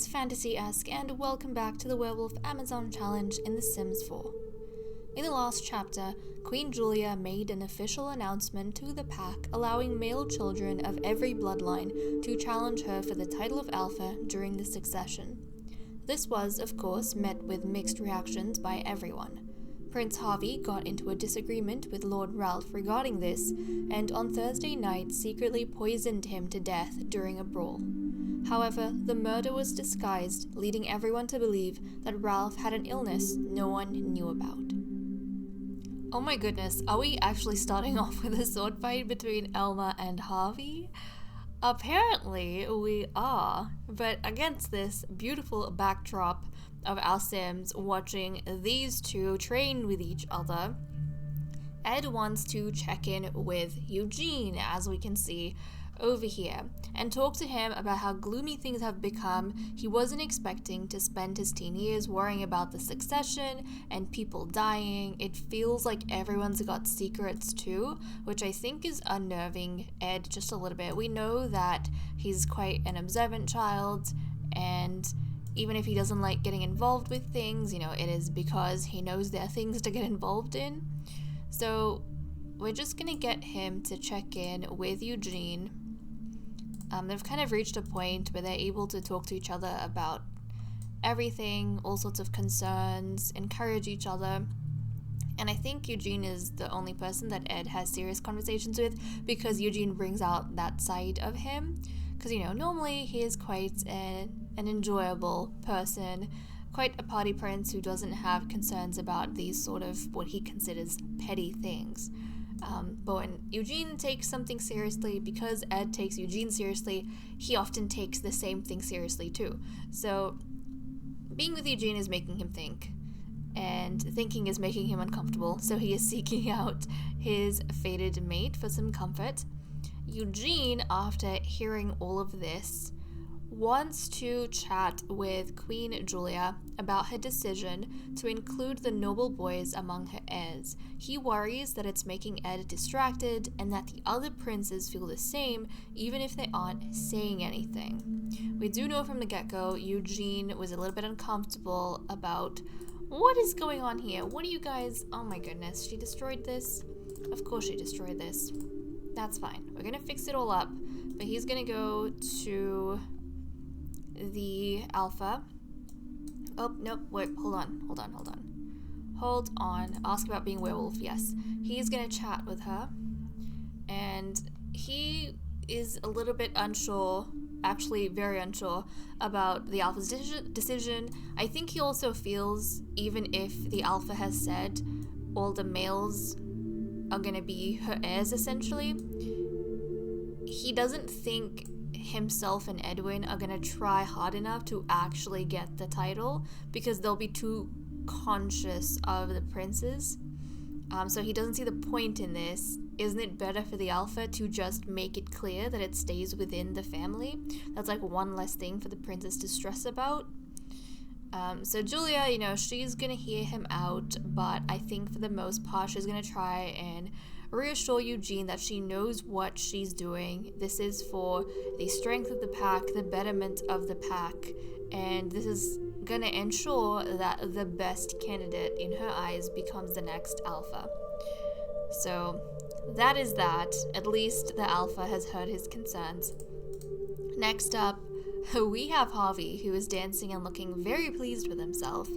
is Fantasy-esque, and welcome back to the Werewolf Amazon Challenge in The Sims 4. In the last chapter, Queen Julia made an official announcement to the pack allowing male children of every bloodline to challenge her for the title of Alpha during the succession. This was, of course, met with mixed reactions by everyone. Prince Harvey got into a disagreement with Lord Ralph regarding this, and on Thursday night secretly poisoned him to death during a brawl. However, the murder was disguised, leading everyone to believe that Ralph had an illness no one knew about. Oh my goodness, are we actually starting off with a sword fight between Elma and Harvey? Apparently we are, but against this beautiful backdrop of our Sims watching these two train with each other, Ed wants to check in with Eugene, as we can see over here, and talk to him about how gloomy things have become. He wasn't expecting to spend his teen years worrying about the succession and people dying. It feels like everyone's got secrets too, which I think is unnerving Ed just a little bit. We know that he's quite an observant child, and even if he doesn't like getting involved with things, it is because he knows there are things to get involved in. So we're just gonna get him to check in with Eugene. They've kind of reached a point where they're able to talk to each other about everything, all sorts of concerns, encourage each other. And I think Eugene is the only person that Ed has serious conversations with, because Eugene brings out that side of him. Because, normally he is quite an enjoyable person, quite a party prince who doesn't have concerns about these sort of what he considers petty things. But when Eugene takes something seriously, because Ed takes Eugene seriously, he often takes the same thing seriously too. So being with Eugene is making him think, and thinking is making him uncomfortable, so he is seeking out his fated mate for some comfort. Eugene, after hearing all of this, wants to chat with Queen Julia about her decision to include the noble boys among her heirs. He worries that it's making Ed distracted and that the other princes feel the same, even if they aren't saying anything. We do know from the get-go Eugene was a little bit uncomfortable about what is going on here. What do you guys... Oh my goodness, she destroyed this? Of course she destroyed this. That's fine. We're gonna fix it all up, but he's gonna go to the Alpha. Oh, nope, wait, hold on. Ask about being werewolf, yes. He's gonna chat with her, and he is a little bit unsure, actually very unsure, about the Alpha's decision. I think he also feels, even if the Alpha has said all the males are gonna be her heirs, essentially, he doesn't think himself and Edwin are gonna try hard enough to actually get the title, because they'll be too conscious of the princes. So he doesn't see the point in this. Isn't it better for the Alpha to just make it clear that it stays within the family? That's like one less thing for the princes to stress about. So Julia, she's gonna hear him out, but I think for the most part she's gonna try and reassure Eugene that she knows what she's doing. This is for the strength of the pack, the betterment of the pack, and this is gonna ensure that the best candidate in her eyes becomes the next Alpha. So that is that. At least the Alpha has heard his concerns. Next up, we have Harvey, who is dancing and looking very pleased with himself.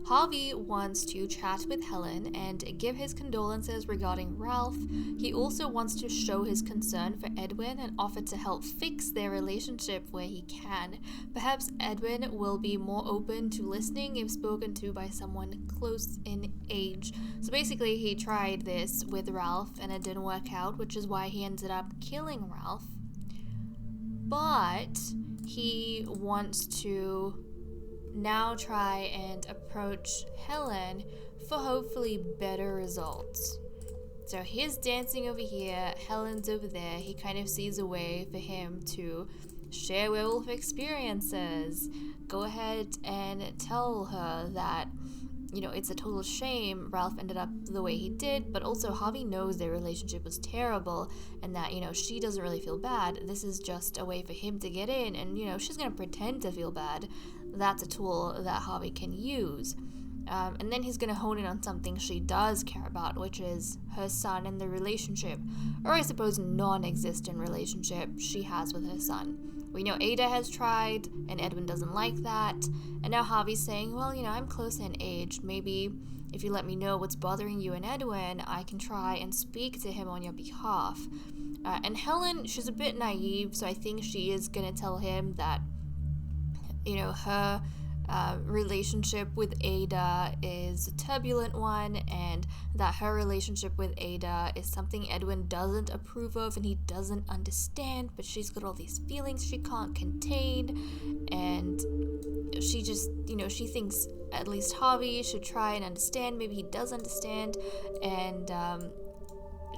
Harvey wants to chat with Helen and give his condolences regarding Ralph. He also wants to show his concern for Edwin and offer to help fix their relationship where he can. Perhaps Edwin will be more open to listening if spoken to by someone close in age. So basically, he tried this with Ralph and it didn't work out, which is why he ended up killing Ralph. But he wants to now try and approach Helen for hopefully better results. So he's dancing over here, Helen's over there. He kind of sees a way for him to share werewolf experiences. Go ahead and tell her that it's a total shame Ralph ended up the way he did, but also Harvey knows their relationship was terrible and that, she doesn't really feel bad. This is just a way for him to get in, and, she's gonna pretend to feel bad. that's a tool that Harvey can use. And then he's going to hone in on something she does care about, which is her son and the relationship, or I suppose non-existent relationship she has with her son. We know Ada has tried, and Edwin doesn't like that. And now Harvey's saying, well, I'm close in age. Maybe if you let me know what's bothering you and Edwin, I can try and speak to him on your behalf. And Helen, she's a bit naive, so I think she is going to tell him that, her relationship with Ada is a turbulent one, and that her relationship with Ada is something Edwin doesn't approve of and he doesn't understand, but she's got all these feelings she can't contain, and she just, she thinks at least Harvey should try and understand. Maybe he does understand, and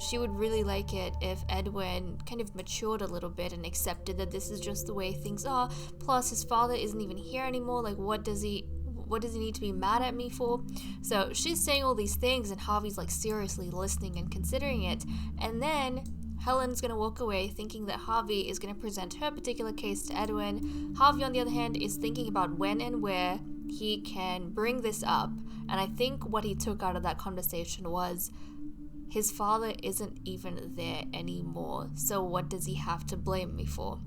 she would really like it if Edwin kind of matured a little bit and accepted that this is just the way things are. Plus, his father isn't even here anymore. Like, what does he need to be mad at me for? So she's saying all these things, and Harvey's like seriously listening and considering it. And then Helen's gonna walk away thinking that Harvey is gonna present her particular case to Edwin. Harvey, on the other hand, is thinking about when and where he can bring this up. And I think what he took out of that conversation was, his father isn't even there anymore, so what does he have to blame me for?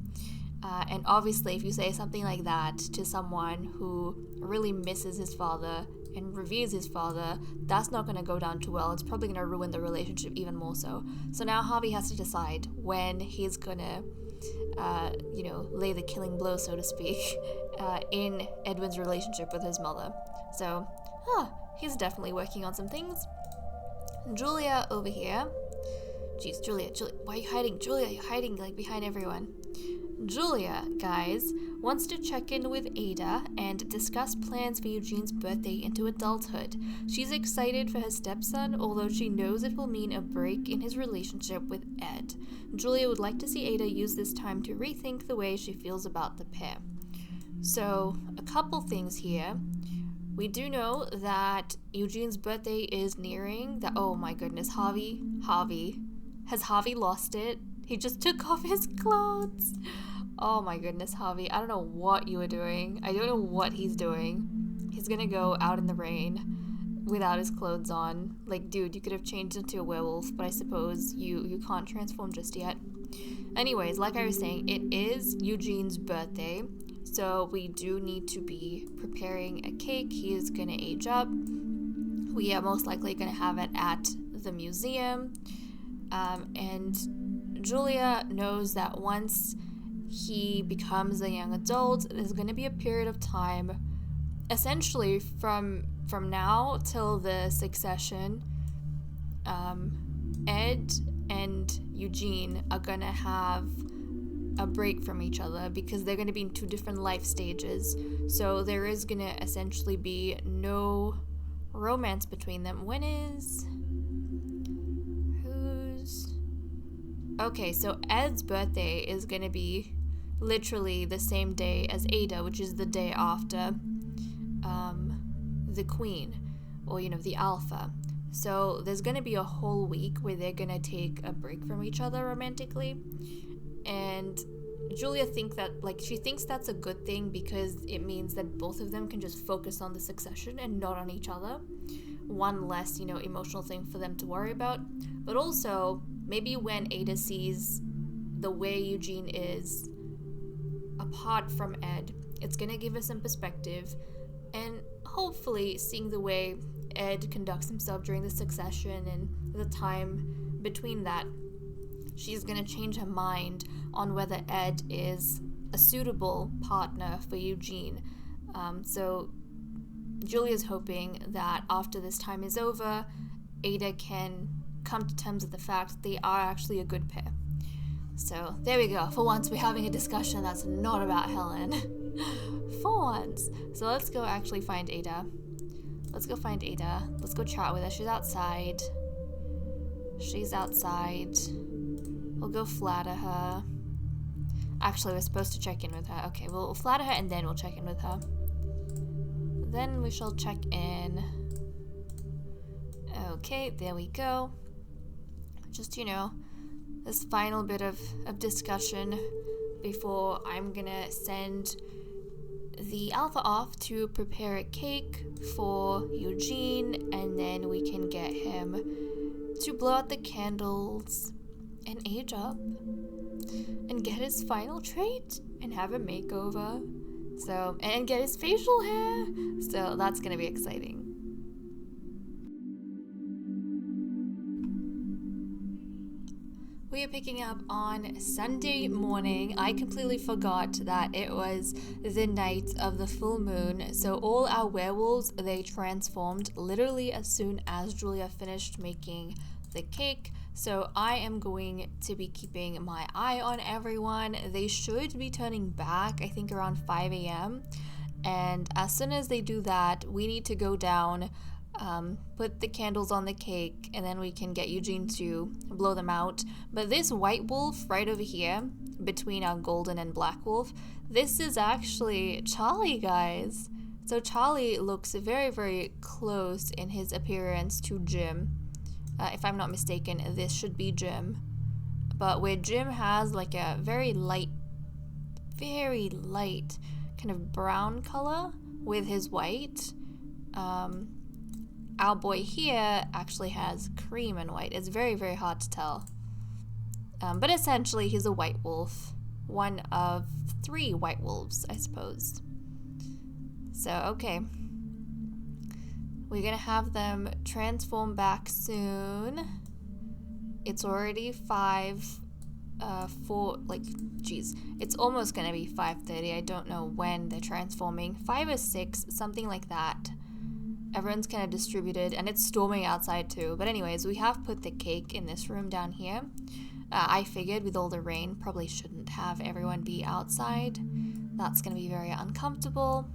And obviously, if you say something like that to someone who really misses his father and reveres his father, that's not going to go down too well. It's probably going to ruin the relationship even more so. So now Harvey has to decide when he's going to, lay the killing blow, so to speak, in Edwin's relationship with his mother. So, he's definitely working on some things. Julia over here. Jeez, Julia, why are you hiding? Julia, you're hiding like behind everyone. Julia, guys, wants to check in with Ada and discuss plans for Eugene's birthday into adulthood. She's excited for her stepson, although she knows it will mean a break in his relationship with Ed. Julia would like to see Ada use this time to rethink the way she feels about the pair. So, a couple things here. We do know that Eugene's birthday is nearing. Oh my goodness, Harvey. Has Harvey lost it? He just took off his clothes. Oh my goodness, Harvey. I don't know what you were doing. I don't know what he's doing. He's gonna go out in the rain without his clothes on. Like, dude, you could have changed into a werewolf, but I suppose you can't transform just yet. Anyways, like I was saying, it is Eugene's birthday. So we do need to be preparing a cake. He is going to age up. We are most likely going to have it at the museum. And Julia knows that once he becomes a young adult, there's going to be a period of time, essentially from now till the succession, Ed and Eugene are going to have a break from each other because they're going to be in two different life stages. So there is going to essentially be no romance between them. Okay, so Ed's birthday is going to be literally the same day as Ada, which is the day after the queen, or the alpha. So there's going to be a whole week where they're going to take a break from each other romantically. And Julia thinks that's a good thing because it means that both of them can just focus on the succession and not on each other. One less, emotional thing for them to worry about. But also, maybe when Ada sees the way Eugene is apart from Ed, it's going to give her some perspective. And hopefully seeing the way Ed conducts himself during the succession and the time between that, she's going to change her mind on whether Ed is a suitable partner for Eugene. So Julia's hoping that after this time is over, Ada can come to terms with the fact that they are actually a good pair. So there we go. For once, we're having a discussion that's not about Helen. For once. So let's go actually find Ada. Let's go chat with her. She's outside. We'll go flatter her. Actually, we're supposed to check in with her. Okay, we'll flatter her and then we'll check in with her. Then we shall check in. Okay, there we go. Just, this final bit of discussion before I'm gonna send the alpha off to prepare a cake for Eugene, and then we can get him to blow out the candles and age up and get his final trait and have a makeover. So, and get his facial hair. So that's gonna be exciting. We are picking up on Sunday morning. I completely forgot that it was the night of the full moon. So all our werewolves, they transformed literally as soon as Julia finished making the cake. So I am going to be keeping my eye on everyone. They should be turning back, I think around 5 a.m. And as soon as they do that, we need to go down, put the candles on the cake, and then we can get Eugene to blow them out. But this white wolf right over here, between our golden and black wolf, this is actually Charlie, guys. So Charlie looks very, very close in his appearance to Jim. If I'm not mistaken, this should be Jim. But where Jim has like a very light kind of brown color with his white, our boy here actually has cream and white. It's very, very hard to tell. But essentially, he's a white wolf. One of 3 white wolves, I suppose. So, okay. We're gonna have them transform back soon. It's already 4, it's almost gonna be 5:30. I don't know when they're transforming. 5 or 6, something like that. Everyone's kind of distributed, and it's storming outside too. But anyways, we have put the cake in this room down here. I figured with all the rain, probably shouldn't have everyone be outside. That's gonna be very uncomfortable.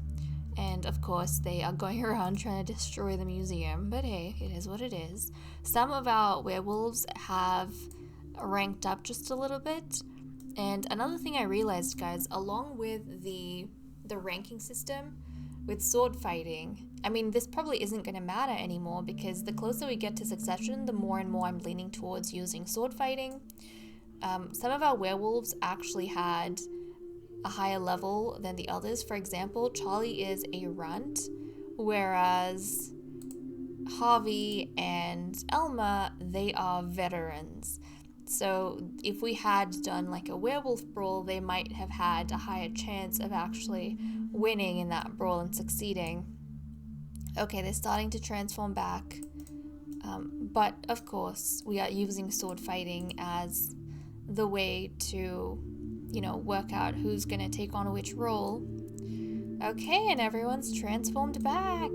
And of course, they are going around trying to destroy the museum. But hey, it is what it is. Some of our werewolves have ranked up just a little bit. And another thing I realized, guys, along with the ranking system, with sword fighting, I mean, this probably isn't going to matter anymore because the closer we get to succession, the more and more I'm leaning towards using sword fighting. Some of our werewolves actually had a higher level than the others. For example, Charlie is a runt, whereas Harvey and Elma, they are veterans. So if we had done like a werewolf brawl, they might have had a higher chance of actually winning in that brawl and succeeding. Okay, they're starting to transform back. But of course, we are using sword fighting as the way to, work out who's going to take on which role. Okay, and everyone's transformed back.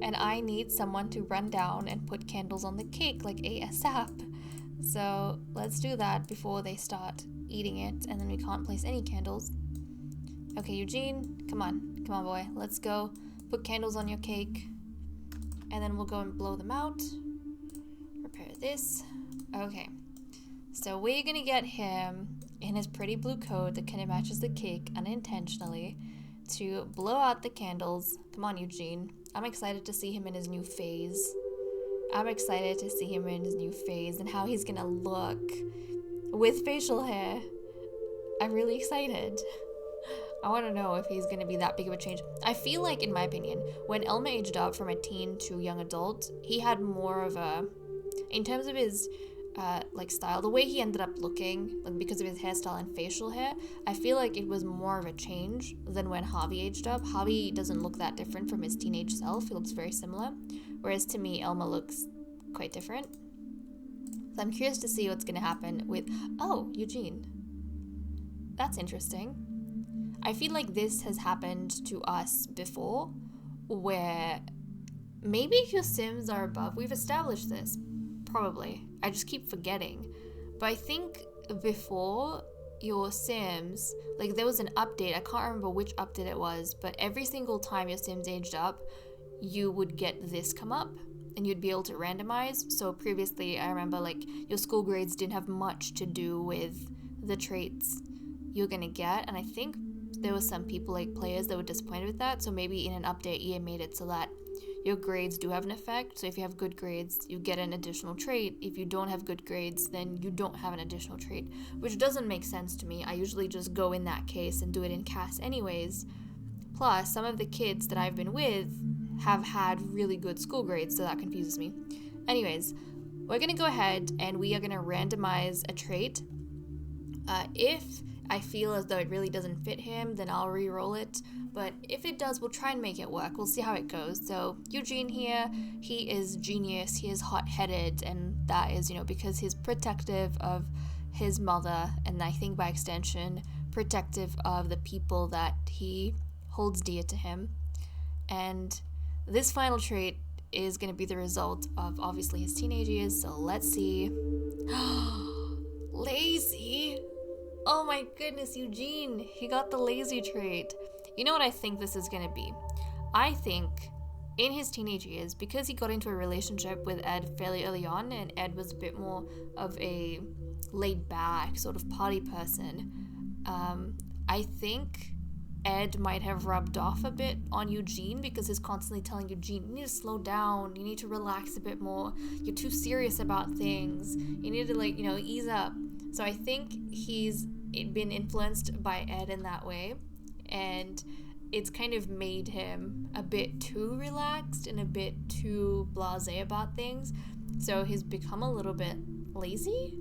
And I need someone to run down and put candles on the cake like ASAP. So let's do that before they start eating it, and then we can't place any candles. Okay, Eugene, come on boy, let's go put candles on your cake, and then we'll go and blow them out. Prepare this. Okay, so we're gonna get him in his pretty blue coat that kind of matches the cake unintentionally to blow out the candles. Come on, Eugene. I'm excited to see him in his new phase. I'm excited to see him in his new phase and how he's gonna look with facial hair. I'm really excited. I want to know if he's gonna be that big of a change. I feel like, in my opinion, when Elma aged up from a teen to young adult, he had more of a, in terms of his style, the way he ended up looking, like because of his hairstyle and facial hair, I feel like it was more of a change than when Harvey aged up. Harvey doesn't look that different from his teenage self. He looks very similar. Whereas to me, Elma looks quite different. So I'm curious to see what's going to happen with... Oh, Eugene. That's interesting. I feel like this has happened to us before, where maybe if your Sims are above... We've established this. Probably. I just keep forgetting. But I think before your Sims... Like, there was an update. I can't remember which update it was, but every single time your Sims aged up, you would get this come up and you'd be able to randomize. So previously, I remember like your school grades didn't have much to do with the traits you're gonna get, and I think there were some people, like players, that were disappointed with that. So maybe in an update, EA made it so that your grades do have an effect. So if you have good grades, you get an additional trait. If you don't have good grades, then you don't have an additional trait, which doesn't make sense to me. I usually just go in that case and do it in CAS anyways. Plus, some of the kids that I've been with have had really good school grades, so that confuses me. Anyways, we're going to go ahead and we are going to randomize a trait. If I feel as though it really doesn't fit him, then I'll re-roll it. But if it does, we'll try and make it work. We'll see how it goes. So Eugene here, he is genius, he is hot-headed, and that is, because he's protective of his mother, and I think by extension, protective of the people that he holds dear to him. And this final trait is going to be the result of obviously his teenage years, so let's see. Lazy? Oh my goodness, Eugene, he got the lazy trait. You know what I think this is going to be? I think in his teenage years, because he got into a relationship with Ed fairly early on, and Ed was a bit more of a laid-back sort of party person, I think Ed might have rubbed off a bit on Eugene because he's constantly telling Eugene, you need to slow down, you need to relax a bit more, you're too serious about things, you need to ease up. So I think he's been influenced by Ed in that way, and it's kind of made him a bit too relaxed and a bit too blasé about things. So he's become a little bit lazy.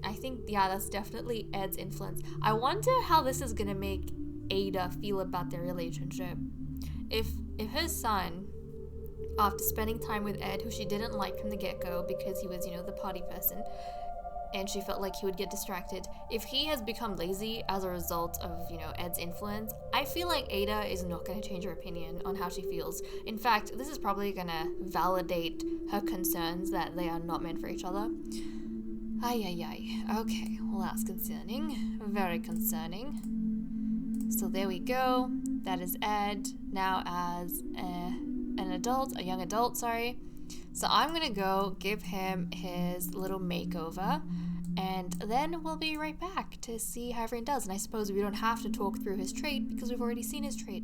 I think, that's definitely Ed's influence. I wonder how this is gonna make Ada feel about their relationship. If her son, after spending time with Ed, who she didn't like from the get-go because he was, the party person, and she felt like he would get distracted, if he has become lazy as a result of, Ed's influence, I feel like Ada is not going to change her opinion on how she feels. In fact, this is probably going to validate her concerns that they are not meant for each other. Okay, well that's concerning. Very concerning. So there we go. That is Ed, now as a young adult, sorry. So I'm gonna go give him his little makeover, and then we'll be right back to see how everyone does. And I suppose we don't have to talk through his trait because we've already seen his trait.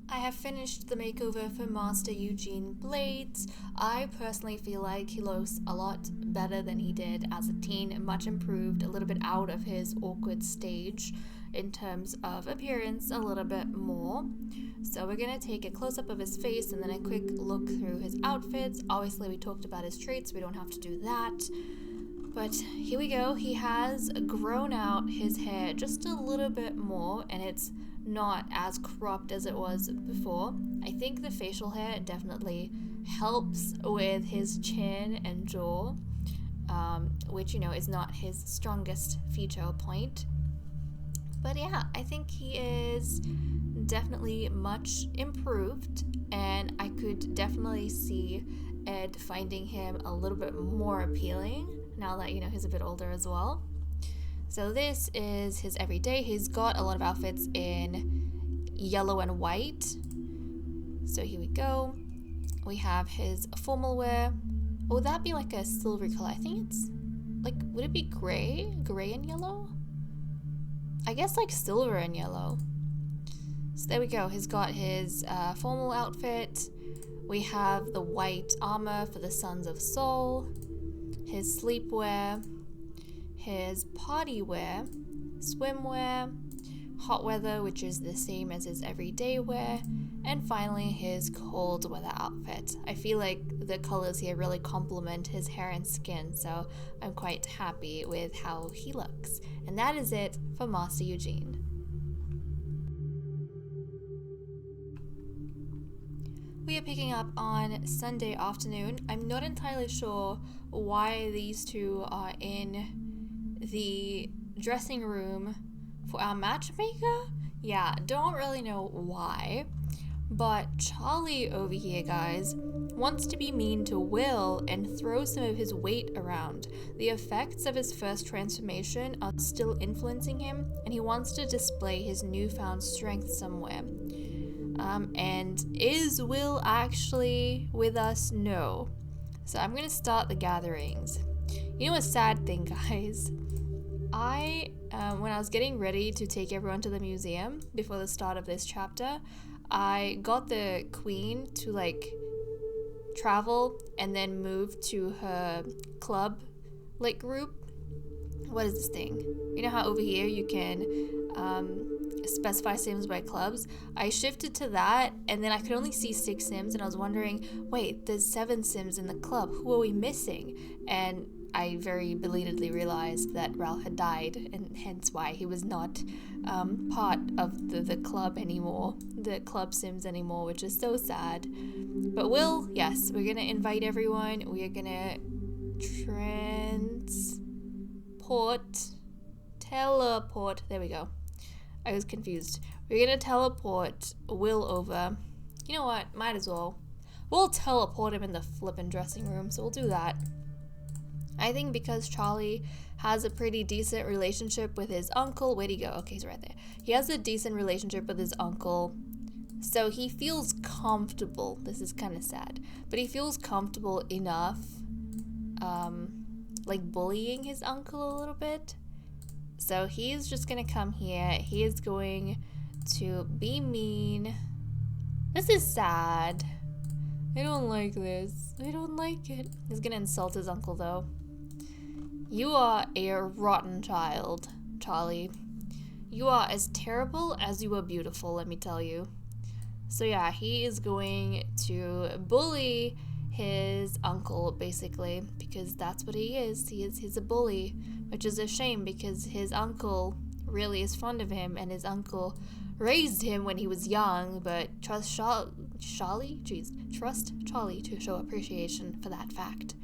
I have finished the makeover for Master Eugene Blades. I personally feel like he looks a lot better than he did as a teen, much improved, a little bit out of his awkward stage in terms of appearance, a little bit more. So we're going to take a close-up of his face and then a quick look through his outfits. Obviously, we talked about his traits, we don't have to do that. But here we go. He has grown out his hair just a little bit more, and it's not as cropped as it was before. I think the facial hair definitely helps with his chin and jaw, which, is not his strongest feature point. But yeah, I think he is definitely much improved, and I could definitely see Ed finding him a little bit more appealing now that, he's a bit older as well. So this is his everyday. He's got a lot of outfits in yellow and white. So here we go. We have his formal wear. Would that be like a silver color? I think it's like, would it be gray? Gray and yellow? I guess like silver and yellow. So there we go. He's got his formal outfit. We have the white armor for the Sons of Soul, his sleepwear, his party wear, swimwear, hot weather, which is the same as his everyday wear, and finally his cold weather outfit. I feel like the colors here really complement his hair and skin, so I'm quite happy with how he looks. And that is it for Master Eugene. We are picking up on Sunday afternoon. I'm not entirely sure why these two are in the dressing room for our matchmaker. Yeah, don't really know why. But Charlie over here, guys, wants to be mean to Will and throw some of his weight around. The effects of his first transformation are still influencing him, and he wants to display his newfound strength somewhere. And is Will actually with us? No. So I'm gonna start the gatherings. You know a sad thing, guys? When I was getting ready to take everyone to the museum before the start of this chapter, I got the queen to travel and then move to her club group. What is this thing? You know how over here you can specify Sims by clubs, I shifted to that, and then I could only see 6 Sims, and I was wondering, wait, there's 7 Sims in the club. Who are we missing? And I very belatedly realized that Ralph had died, and hence why he was not part of the club anymore, the club Sims anymore, which is so sad. But yes, we're gonna invite everyone. We are gonna teleport. There we go. I was confused. We're gonna teleport Will over. You know what? Might as well. We'll teleport him in the flippin' dressing room, so we'll do that. I think because Charlie has a pretty decent relationship with his uncle. Where'd he go? Okay, he's right there. He has a decent relationship with his uncle, so he feels comfortable. This is kind of sad, but he feels comfortable enough, like bullying his uncle a little bit. So he's just gonna come here. He is going to be mean. This is sad. I don't like this. I don't like it. He's gonna insult his uncle though. You are a rotten child, Charlie. You are as terrible as you are beautiful, let me tell you. So yeah, he is going to bully his uncle, basically, because that's what he is. He's a bully, which is a shame because his uncle really is fond of him, and his uncle raised him when he was young, but trust Charlie to show appreciation for that fact.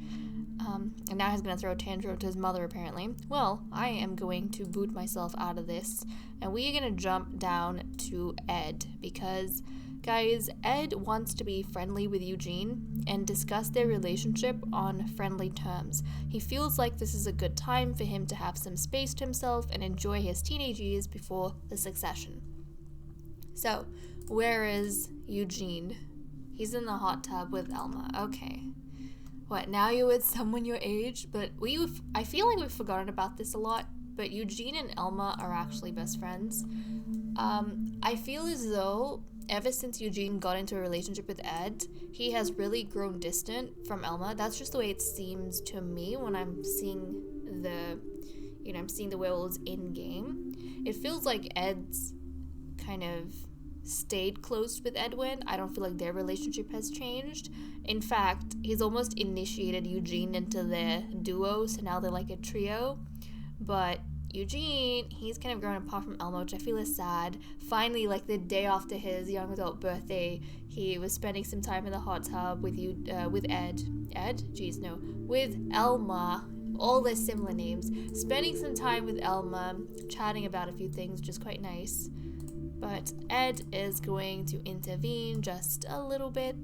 And now he's going to throw a tantrum to his mother, apparently. Well, I am going to boot myself out of this, and we are going to jump down to Ed, because, guys, Ed wants to be friendly with Eugene and discuss their relationship on friendly terms. He feels like this is a good time for him to have some space to himself and enjoy his teenage years before the succession. So, where is Eugene? He's in the hot tub with Elma. Okay. What, now you're with someone your age? But I feel like we've forgotten about this a lot, but Eugene and Elma are actually best friends. I feel as though ever since Eugene got into a relationship with Ed, he has really grown distant from Elma. That's just the way it seems to me when I'm seeing the werewolves in game. It feels like Ed's kind of stayed close with Edwin. I don't feel like their relationship has changed. In fact, he's almost initiated Eugene into their duo, so now they're like a trio. But Eugene, he's kind of grown apart from Elmo, which I feel is sad. Finally, like the day after his young adult birthday, he was spending some time in the hot tub with Ed? Jeez, no. With Elma. All their similar names. Spending some time with Elma, chatting about a few things, which is quite nice. But Ed is going to intervene just a little bit,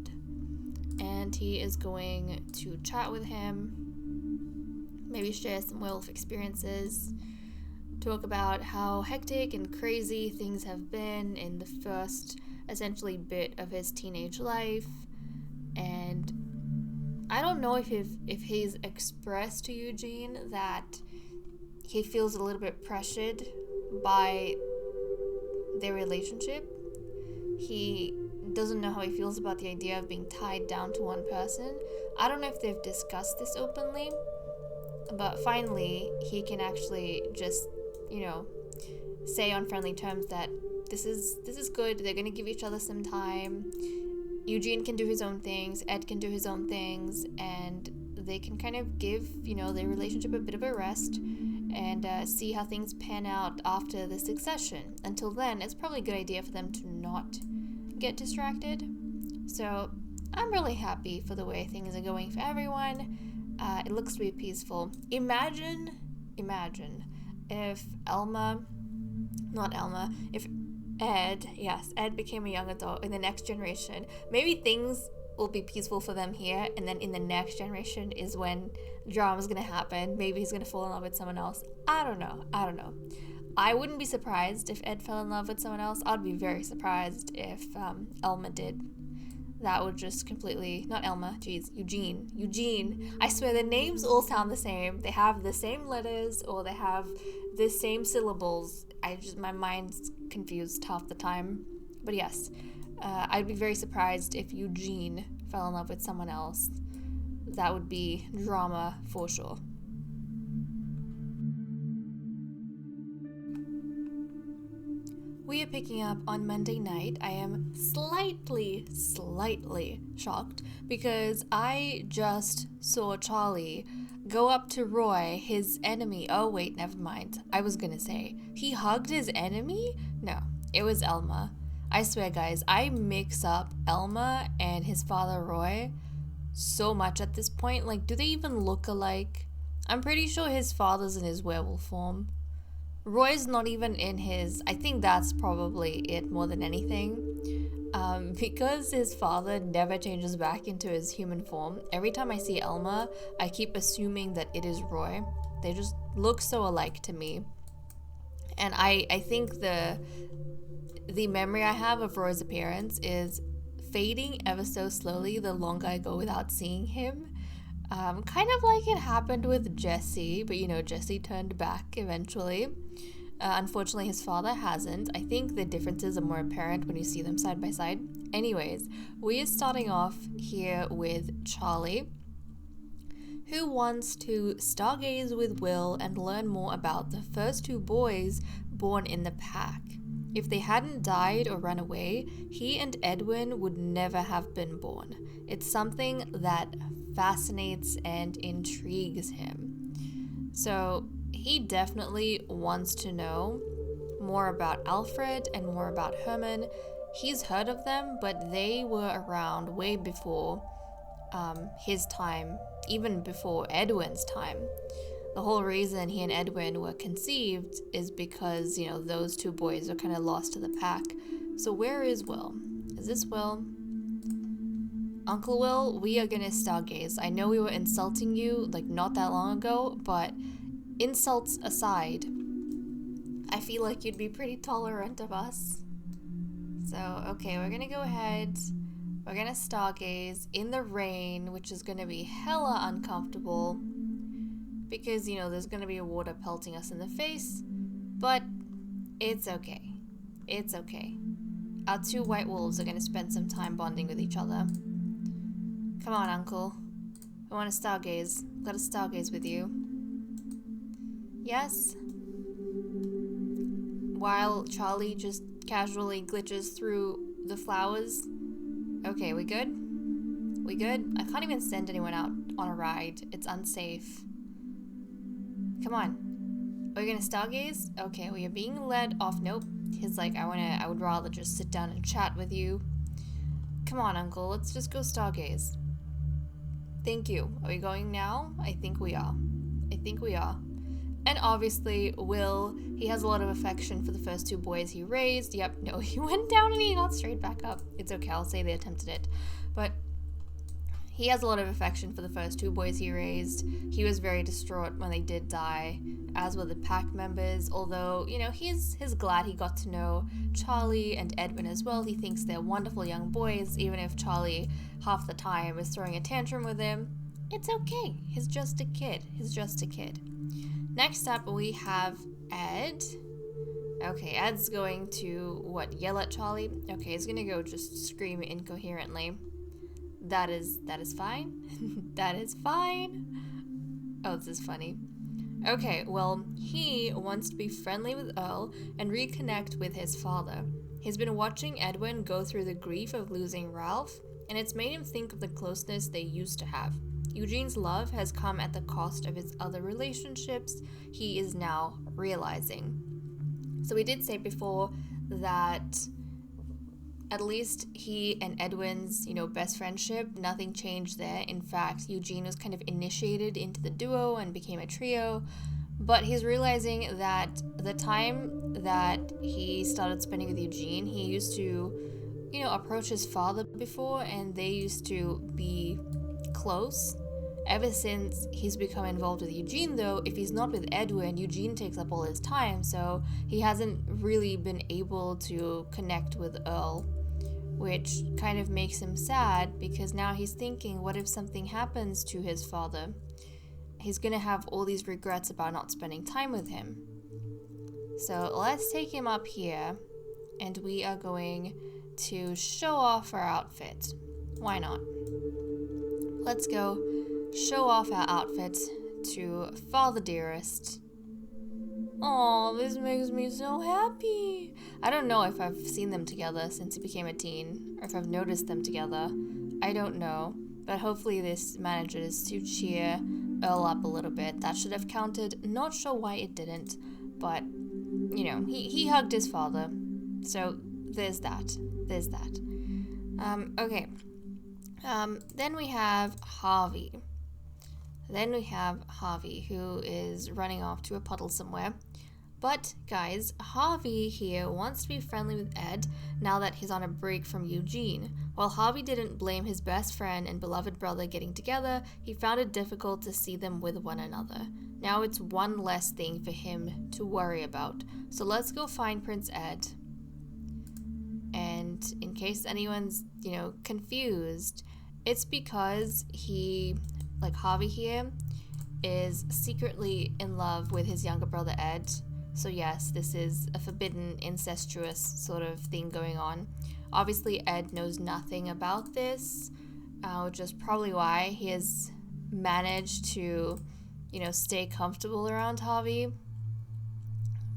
and he is going to chat with him, maybe share some werewolf experiences, talk about how hectic and crazy things have been in the first, essentially, bit of his teenage life. And I don't know if he's expressed to Eugene that he feels a little bit pressured by their relationship. He doesn't know how he feels about the idea of being tied down to one person. I don't know if they've discussed this openly, but finally he can actually just, say on friendly terms that this is good. They're gonna give each other some time. Eugene can do his own things, Ed can do his own things, and they can kind of give, their relationship a bit of a rest and see how things pan out after the succession. Until then, it's probably a good idea for them to not get distracted. So I'm really happy for the way things are going for everyone. It looks to be peaceful. Imagine if if Ed became a young adult in the next generation. Maybe things will be peaceful for them here, and then in the next generation is when drama's gonna happen. Maybe he's gonna fall in love with someone else. I don't know. I wouldn't be surprised if Ed fell in love with someone else. I'd be very surprised if Elma did. That would just completely... Not Elma, geez, Eugene. I swear the names all sound the same. They have the same letters, or they have the same syllables. My mind's confused half the time. But yes, I'd be very surprised if Eugene fell in love with someone else. That would be drama for sure. We are picking up on Monday night. I am slightly shocked because I just saw Charlie go up to Roy, his enemy. Oh wait, never mind. I was gonna say, he hugged his enemy? No, it was Elma. I swear guys, I mix up Elma and his father Roy so much at this point. Like, do they even look alike? I'm pretty sure his father's in his werewolf form. Roy's not even in his... I think that's probably it more than anything. Because his father never changes back into his human form, every time I see Elma, I keep assuming that it is Roy. They just look so alike to me. And I think the memory I have of Roy's appearance is fading ever so slowly the longer I go without seeing him. Kind of like it happened with Jesse, but you know, Jesse turned back eventually. Unfortunately, his father hasn't. I think the differences are more apparent when you see them side by side. Anyways, we are starting off here with Charlie, who wants to stargaze with Will and learn more about the first two boys born in the pack. If they hadn't died or run away, he and Edwin would never have been born. It's something that fascinates and intrigues him. So he definitely wants to know more about Alfred and more about Herman. He's heard of them, but they were around way before his time, even before Edwin's time. The whole reason he and Edwin were conceived is because, you know, those two boys are kind of lost to the pack. So where is Will? Is this Will? Uncle Will, we are gonna stargaze. I know we were insulting you, like, not that long ago, but insults aside, I feel like you'd be pretty tolerant of us. So, okay, we're gonna go ahead. We're gonna stargaze in the rain, which is gonna be hella uncomfortable because, you know, there's gonna be water pelting us in the face, but it's okay. It's okay. Our two white wolves are gonna spend some time bonding with each other. Come on, Uncle. I want to stargaze. Let us stargaze with you. Yes? While Charlie just casually glitches through the flowers. Okay, we good? We good? I can't even send anyone out on a ride. It's unsafe. Come on. Are we gonna stargaze? Okay, we are being led off. Nope. He's like, I would rather just sit down and chat with you. Come on, Uncle. Let's just go stargaze. Thank you. Are we going now? I think we are. I think we are. And obviously, Will, he has a lot of affection for the first two boys he raised. Yep, no, he went down and he got straight back up. It's okay, I'll say they attempted it. But he has a lot of affection for the first two boys he raised. He was very distraught when they did die, as were the pack members. Although, you know, he's glad he got to know Charlie and Edwin as well. He thinks they're wonderful young boys, even if Charlie half the time is throwing a tantrum with him. It's okay. He's just a kid. He's just a kid. Next up, we have Ed. Okay, Ed's going to, yell at Charlie? Okay, he's gonna go just scream incoherently. That is fine. That is fine. Oh, this is funny. Okay, well, he wants to be friendly with Earl and reconnect with his father. He's been watching Edwin go through the grief of losing Ralph, and it's made him think of the closeness they used to have. Eugene's love has come at the cost of his other relationships, he is now realizing. So we did say before that at least he and Edwin's, best friendship, nothing changed there. In fact, Eugene was kind of initiated into the duo and became a trio. But he's realizing that the time that he started spending with Eugene, he used to, approach his father before, and they used to be close. Ever since he's become involved with Eugene, though, if he's not with Edwin, Eugene takes up all his time, so he hasn't really been able to connect with Earl, which kind of makes him sad, because now he's thinking, what if something happens to his father? He's gonna have all these regrets about not spending time with him. So let's take him up here, and we are going to show off our outfit. Why not? Let's go show off our outfit to Father Dearest. Oh, this makes me so happy. I don't know if I've seen them together since he became a teen, or if I've noticed them together. I don't know, but hopefully this manages to cheer Earl up a little bit. That should have counted. Not sure why it didn't, but, you know, he hugged his father. So there's that. Okay. Then we have Harvey. Who is running off to a puddle somewhere. But, guys, Harvey here wants to be friendly with Ed now that he's on a break from Eugene. While Harvey didn't blame his best friend and beloved brother getting together, he found it difficult to see them with one another. Now it's one less thing for him to worry about. So let's go find Prince Ed. And in case anyone's, confused, it's because Harvey here is secretly in love with his younger brother Ed. So yes, this is a forbidden, incestuous sort of thing going on. Obviously, Ed knows nothing about this, which is probably why he has managed to, stay comfortable around Harvey.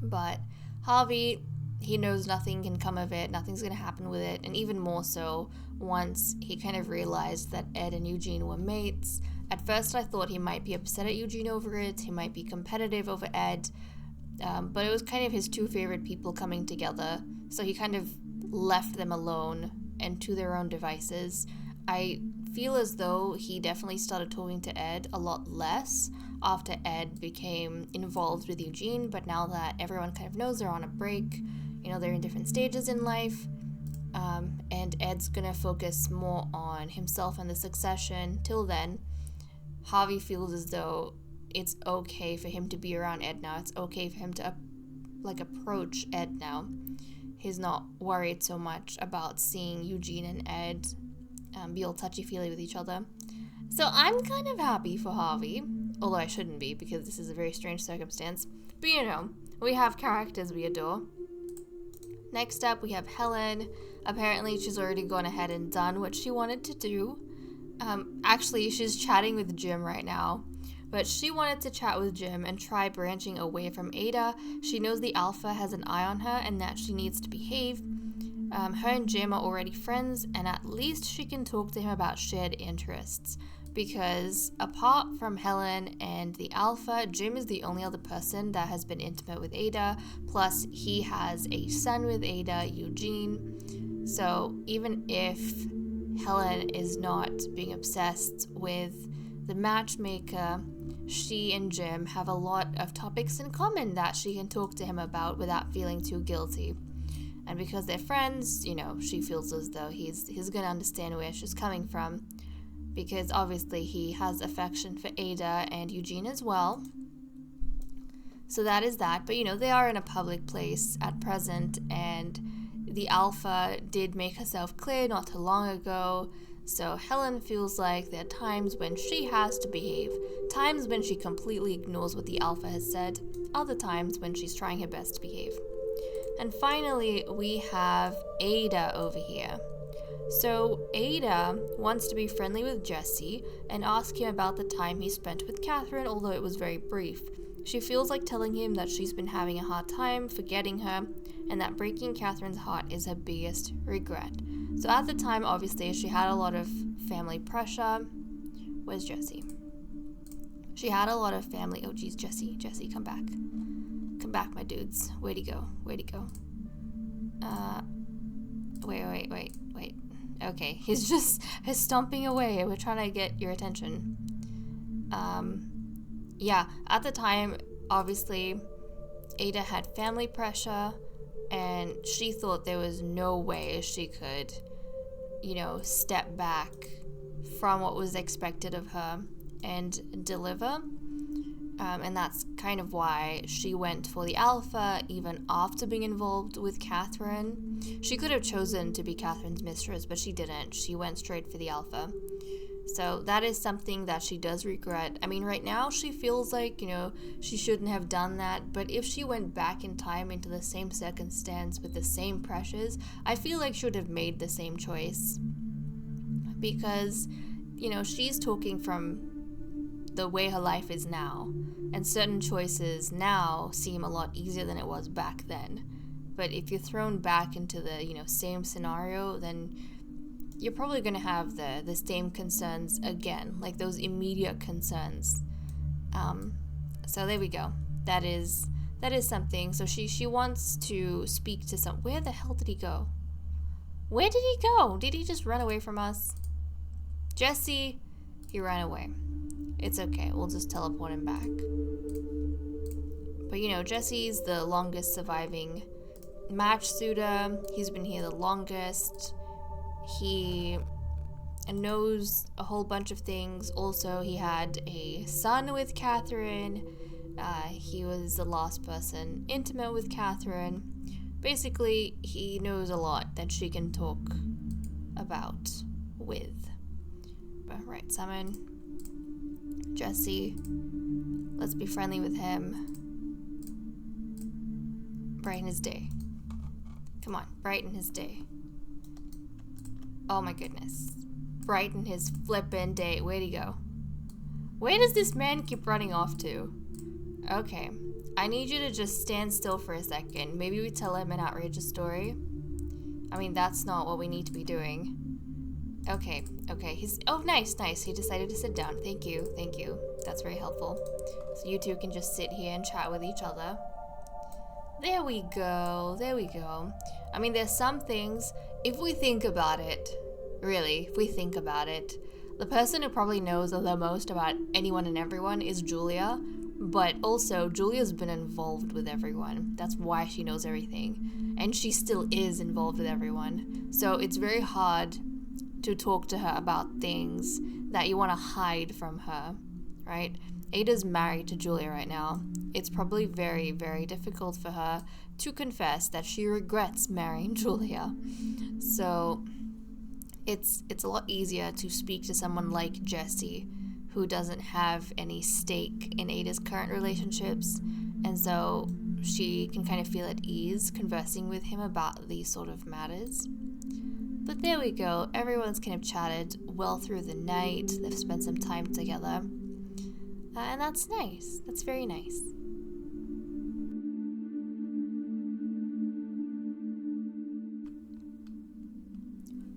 But Harvey, he knows nothing can come of it, nothing's going to happen with it, and even more so once he kind of realized that Ed and Eugene were mates. At first I thought he might be upset at Eugene over it, he might be competitive over Ed, but it was kind of his two favorite people coming together, so he kind of left them alone and to their own devices. I feel as though he definitely started talking to Ed a lot less after Ed became involved with Eugene, but now that everyone kind of knows they're on a break, they're in different stages in life, and Ed's gonna focus more on himself and the succession. Till then, Harvey feels as though it's okay for him to be around Ed now. It's okay for him to approach Ed now. He's not worried so much about seeing Eugene and Ed be all touchy-feely with each other. So I'm kind of happy for Harvey, although I shouldn't be because this is a very strange circumstance. But we have characters we adore. Next up, we have Helen. Apparently, she's already gone ahead and done what she wanted to do. Actually, she's chatting with Jim right now. But she wanted to chat with Jim and try branching away from Ada. She knows the Alpha has an eye on her and that she needs to behave. Her and Jim are already friends, and at least she can talk to him about shared interests. Because apart from Helen and the Alpha, Jim is the only other person that has been intimate with Ada, plus he has a son with Ada, Eugene. So even if Helen is not being obsessed with the matchmaker, she and Jim have a lot of topics in common that she can talk to him about without feeling too guilty. And because they're friends, she feels as though he's going to understand where she's coming from. Because obviously he has affection for Ada and Eugene as well. So that is that. But they are in a public place at present, and the Alpha did make herself clear not too long ago. So Helen feels like there are times when she has to behave, times when she completely ignores what the Alpha has said, other times when she's trying her best to behave. And finally, we have Ada over here. So Ada wants to be friendly with Jesse and ask him about the time he spent with Catherine, although it was very brief. She feels like telling him that she's been having a hard time forgetting her, and that breaking Catherine's heart is her biggest regret. So at the time, obviously, she had a lot of family pressure. Where's Jesse? She had a lot of family... Oh, geez, Jesse, come back. Come back, my dudes. Where'd he go? Wait. Okay, he's stomping away. We're trying to get your attention. Yeah, at the time, obviously, Ada had family pressure, and she thought there was no way she could, step back from what was expected of her and deliver. And that's kind of why she went for the Alpha even after being involved with Catherine. She could have chosen to be Catherine's mistress, but she didn't. She went straight for the Alpha. So that is something that she does regret. I mean, right now she feels like, she shouldn't have done that. But if she went back in time into the same circumstance with the same pressures, I feel like she would have made the same choice. Because, she's talking from the way her life is now. And certain choices now seem a lot easier than it was back then. But if you're thrown back into the, same scenario, then you're probably going to have the same concerns again, like those immediate concerns. So there we go. That is something. So she wants to speak to some. Where the hell did he go? Where did he go? Did he just run away from us? Jesse, he ran away. It's okay. We'll just teleport him back. But Jesse's the longest surviving match suitor. He's been here the longest. He knows a whole bunch of things. Also, he had a son with Catherine. He was the last person intimate with Catherine. Basically, he knows a lot that she can talk about with. But, right, summon Jesse. Let's be friendly with him. Brighten his day. Come on, brighten his day. Oh my goodness. Brighten his flippin' day. Where'd he go? Where does this man keep running off to? Okay. I need you to just stand still for a second. Maybe we tell him an outrageous story. I mean, that's not what we need to be doing. Okay. Oh, nice. He decided to sit down. Thank you. That's very helpful. So you two can just sit here and chat with each other. There we go. I mean, there's some things, if we think about it, the person who probably knows the most about anyone and everyone is Julia, but also Julia's been involved with everyone. That's why she knows everything, and she still is involved with everyone. So it's very hard to talk to her about things that you want to hide from her, right? Ada's married to Julia right now. It's probably very, very difficult for her to confess that she regrets marrying Julia. So it's a lot easier to speak to someone like Jesse, who doesn't have any stake in Ada's current relationships, and so she can kind of feel at ease conversing with him about these sort of matters. But there we go. Everyone's kind of chatted well through the night. They've spent some time together. And that's nice. That's very nice.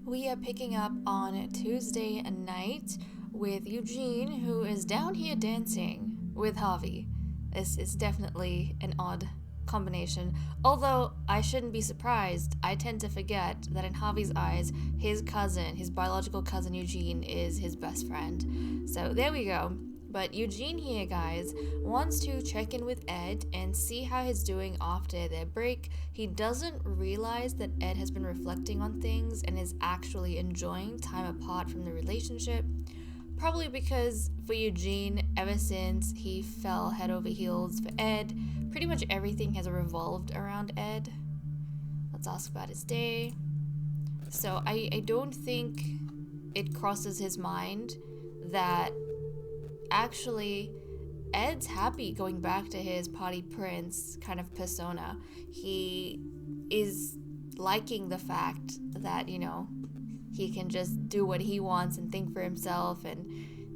We are picking up on Tuesday night with Eugene, who is down here dancing with Harvey. This is definitely an odd combination. Although I shouldn't be surprised, I tend to forget that in Harvey's eyes, his biological cousin Eugene, is his best friend. So there we go. But Eugene here, guys, wants to check in with Ed and see how he's doing after their break. He doesn't realize that Ed has been reflecting on things and is actually enjoying time apart from the relationship. Probably because for Eugene, ever since he fell head over heels for Ed, pretty much everything has revolved around Ed. Let's ask about his day. So I don't think it crosses his mind that actually Ed's happy going back to his party prince kind of persona. He is liking the fact that, he can just do what he wants and think for himself, and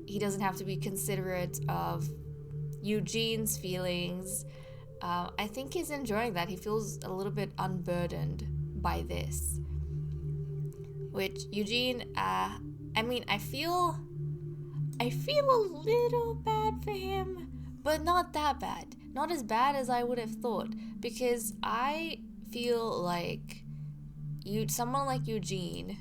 he doesn't have to be considerate of Eugene's feelings. I think he's enjoying that. He feels a little bit unburdened by this. Which Eugene, I feel a little bad for him, but not that bad. Not as bad as I would have thought, because I feel like someone like Eugene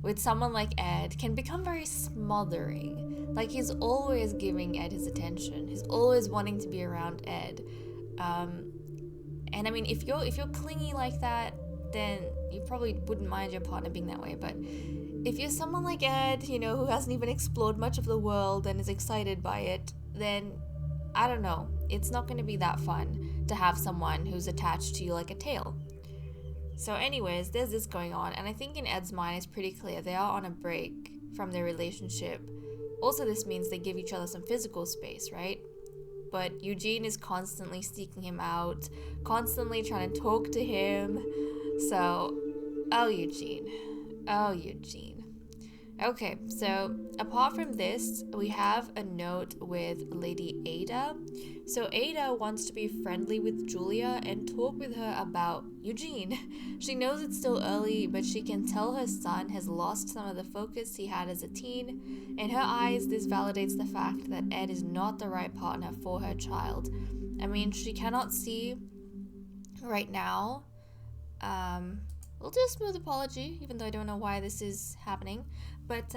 with someone like Ed can become very smothering. Like, he's always giving Ed his attention. He's always wanting to be around Ed. And I mean, if you're clingy like that, then you probably wouldn't mind your partner being that way. But if you're someone like Ed, who hasn't even explored much of the world and is excited by it, then I don't know. It's not going to be that fun to have someone who's attached to you like a tail. So anyways, there's this going on, and I think in Ed's mind it's pretty clear they are on a break from their relationship. Also, this means they give each other some physical space, right? But Eugene is constantly seeking him out, constantly trying to talk to him. So, oh Eugene. Okay, so apart from this, we have a note with Lady Ada. So Ada wants to be friendly with Julia and talk with her about Eugene. She knows it's still early, but she can tell her son has lost some of the focus he had as a teen. In her eyes, this validates the fact that Ed is not the right partner for her child. I mean, she cannot see right now. We'll do a smooth apology, even though I don't know why this is happening. But,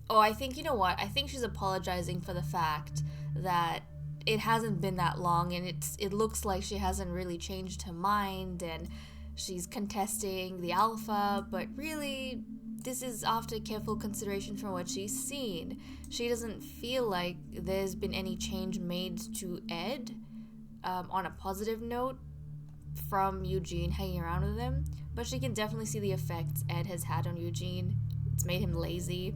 I think, you know what? I think she's apologizing for the fact that it hasn't been that long, and it looks like she hasn't really changed her mind, and she's contesting the alpha, but really, this is after careful consideration from what she's seen. She doesn't feel like there's been any change made to Ed, on a positive note, from Eugene hanging around with him, but she can definitely see the effects Ed has had on Eugene. It's made him lazy,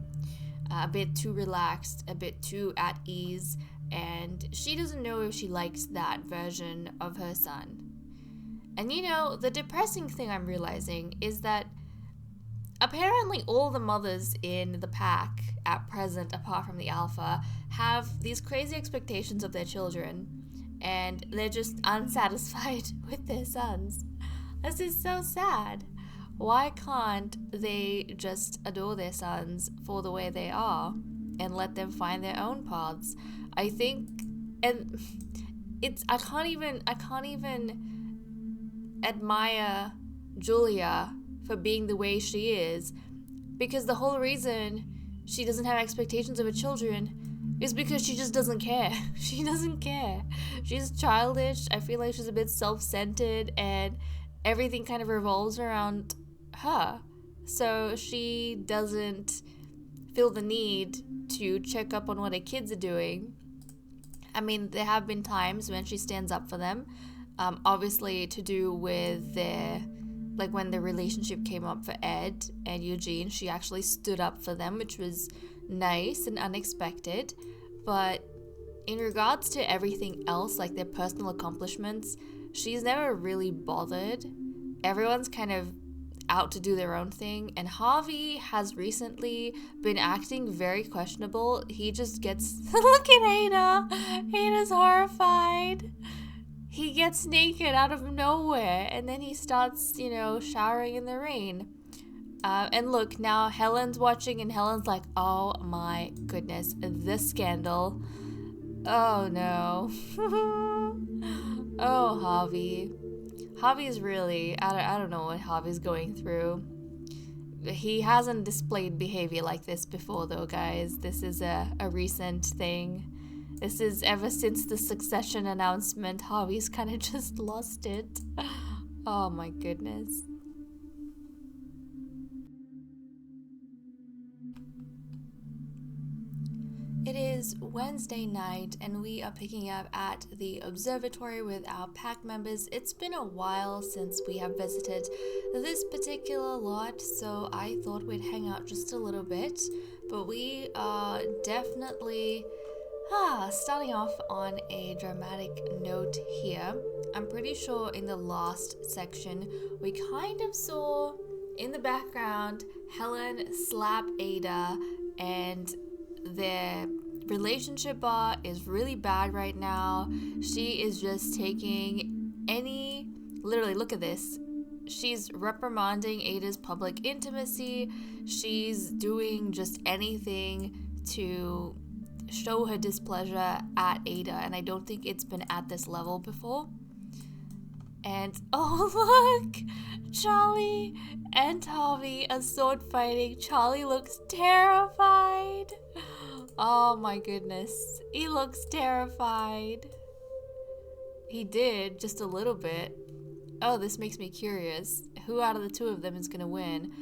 a bit too relaxed, a bit too at ease, and she doesn't know if she likes that version of her son. And you know, the depressing thing I'm realizing is that apparently all the mothers in the pack at present, apart from the alpha, have these crazy expectations of their children, and they're just unsatisfied with their sons. This is so sad. Why can't they just adore their sons for the way they are and let them find their own paths? I think, and I can't even admire Julia for being the way she is, because the whole reason she doesn't have expectations of her children is because she just doesn't care. She doesn't care. She's childish. I feel like she's a bit self-centered, and everything kind of revolves around her. So she doesn't feel the need to check up on what her kids are doing. I mean, there have been times when she stands up for them, obviously to do with when the relationship came up for Ed and Eugene, she actually stood up for them, which was nice and unexpected. But in regards to everything else, like their personal accomplishments, she's never really bothered. Everyone's kind of out to do their own thing, and Harvey has recently been acting very questionable. He just gets look at Ada. Ada's horrified. He gets naked out of nowhere, and then he starts, showering in the rain. And look, now Helen's watching, and Helen's like, oh my goodness, this scandal. Oh no. Oh, Harvey. Harvey's really, I don't know what Harvey's going through. He hasn't displayed behavior like this before, though, guys. This is a recent thing. This is ever since the Succession announcement, Harvey's kind of just lost it. Oh my goodness. It is Wednesday night, and we are picking up at the observatory with our pack members. It's been a while since we have visited this particular lot, so I thought we'd hang out just a little bit. But we are definitely starting off on a dramatic note here. I'm pretty sure in the last section we kind of saw in the background Helen slap Ada, and their relationship bar is really bad right now. She is just taking literally look at this. She's reprimanding Ada's public intimacy. She's doing just anything to show her displeasure at Ada, and I don't think it's been at this level before. And oh look, Charlie and Harvey are sword fighting. Charlie looks terrified. Oh my goodness, he looks terrified. He did, just a little bit. Oh, this makes me curious. Who out of the two of them is gonna win?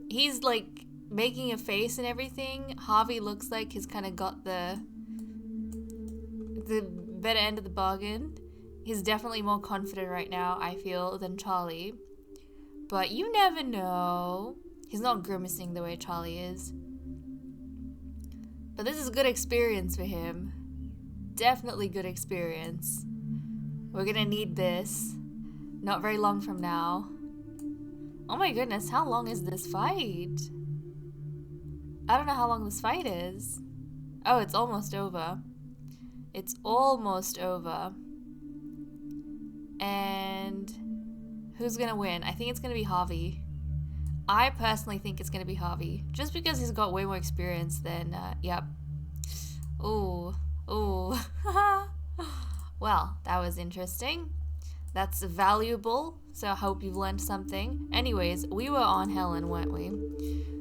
He's like making a face and everything. Harvey looks like he's kind of got the better end of the bargain. He's definitely more confident right now, I feel, than Charlie. But you never know. He's not grimacing the way Charlie is. But this is a good experience for him. Definitely good experience. We're gonna need this. Not very long from now. Oh my goodness, how long is this fight? I don't know how long this fight is. Oh, it's almost over. It's almost over. And who's gonna win? I think it's gonna be Harvey. I personally think it's gonna be Harvey. Just because he's got way more experience than, yep. Ooh. Well, that was interesting. That's valuable, so I hope you've learned something. Anyways, we were on Helen, weren't we?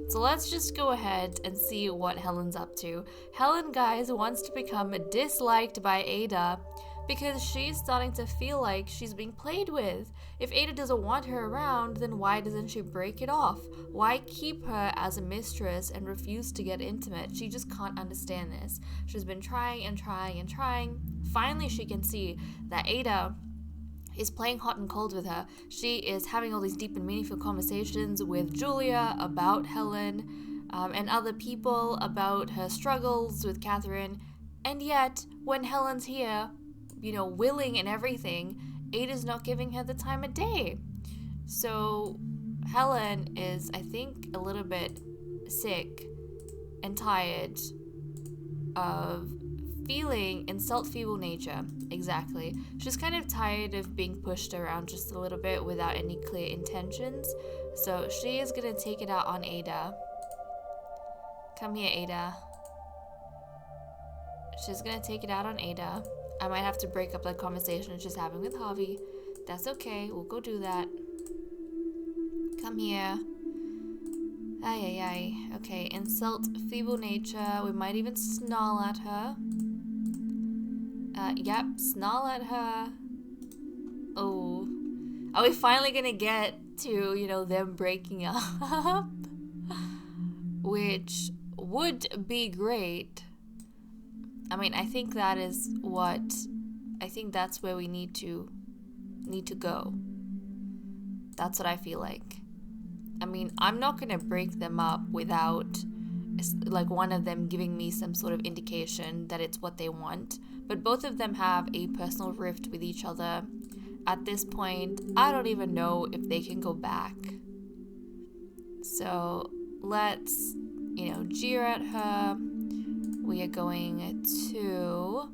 So let's just go ahead and see what Helen's up to. Helen, guys, wants to become disliked by Ada because she's starting to feel like she's being played with. If Ada doesn't want her around, then why doesn't she break it off? Why keep her as a mistress and refuse to get intimate? She just can't understand this. She's been trying and trying and trying. Finally, she can see that Ada is playing hot and cold with her. She is having all these deep and meaningful conversations with Julia about Helen and other people about her struggles with Catherine. And yet, when Helen's here, you know, willing and everything, Ada's not giving her the time of day. So Helen is, I think, a little bit sick and tired of feeling insult feeble nature. Exactly. She's kind of tired of being pushed around just a little bit without any clear intentions. So she is going to take it out on Ada. Come here, Ada. She's going to take it out on Ada. I might have to break up that conversation she's having with Harvey. That's okay. We'll go do that. Come here. Ay. Okay, insult feeble nature. We might even snarl at her. Yep, snarl at her. Oh. Are we finally gonna get to, you know, them breaking up? Which would be great. I mean, I think that is what... I think that's where we need to go. That's what I feel like. I mean, I'm not gonna break them up without, like, one of them giving me some sort of indication that it's what they want. But both of them have a personal rift with each other. At this point, I don't even know if they can go back. So let's, you know, jeer at her. We are going to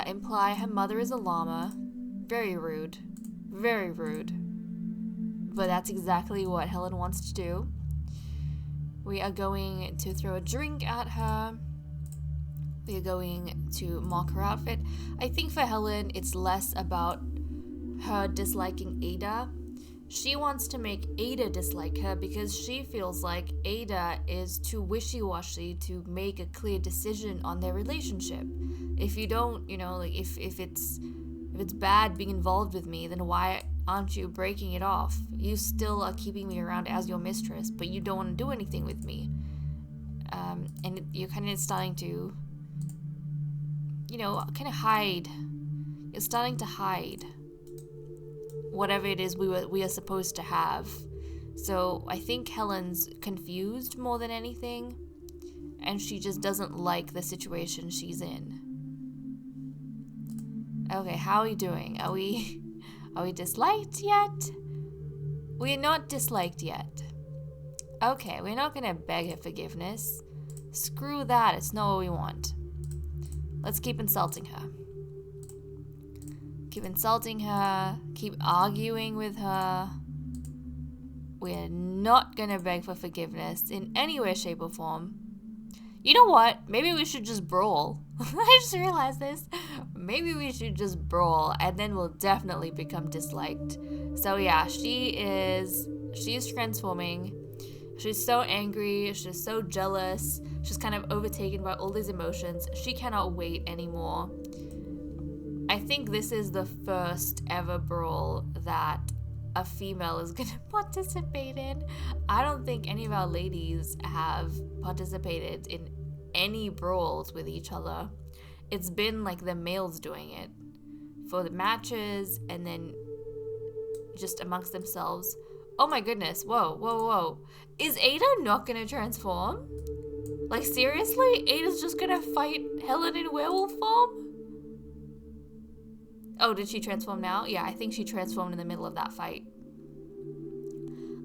imply her mother is a llama. Very rude. Very rude. But that's exactly what Helen wants to do. We are going to throw a drink at her. We are going to mock her outfit. I think for Helen, it's less about her disliking Ada. She wants to make Ada dislike her because she feels like Ada is too wishy-washy to make a clear decision on their relationship. If you don't, you know, like if it's bad being involved with me, then why aren't you breaking it off? You still are keeping me around as your mistress, but you don't want to do anything with me. And you're kind of starting to, you know, kind of hide. You're starting to hide whatever it is we are supposed to have. So I think Helen's confused more than anything, and she just doesn't like the situation she's in. Okay, how are we doing? Are we disliked yet? We are not disliked yet. Okay, we're not gonna beg her forgiveness. Screw that, it's not what we want. Let's keep insulting her. Keep insulting her. Keep arguing with her. We're not gonna beg for forgiveness in any way, shape, or form. You know what? Maybe we should just brawl. I just realized this. Maybe we should just brawl, and then we'll definitely become disliked. So yeah, she's transforming. She's so angry. She's so jealous. She's kind of overtaken by all these emotions. She cannot wait anymore. I think this is the first ever brawl that a female is going to participate in. I don't think any of our ladies have participated in any brawls with each other. It's been like the males doing it for the matches and then just amongst themselves. Oh my goodness, whoa. Is Ada not going to transform? Like, seriously? Ada's just going to fight Helen in werewolf form? Oh, did she transform now? Yeah, I think she transformed in the middle of that fight.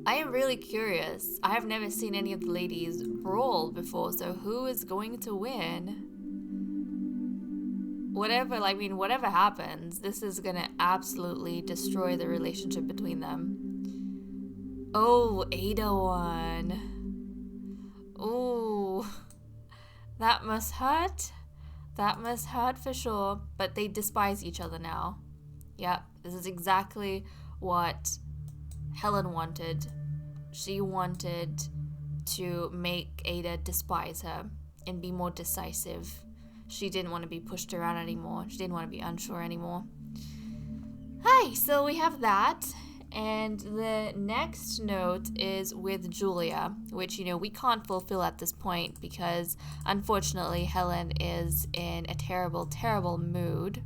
I am really curious. I have never seen any of the ladies brawl before, so who is going to win? Whatever happens, this is gonna absolutely destroy the relationship between them. Oh, Ada won. Ooh, that must hurt. That must hurt for sure, but they despise each other now. Yep, this is exactly what Helen wanted. She wanted to make Ada despise her and be more decisive. She didn't want to be pushed around anymore. She didn't want to be unsure anymore. Hi, so we have that. And the next note is with Julia, which, we can't fulfill at this point because, unfortunately, Helen is in a terrible, terrible mood.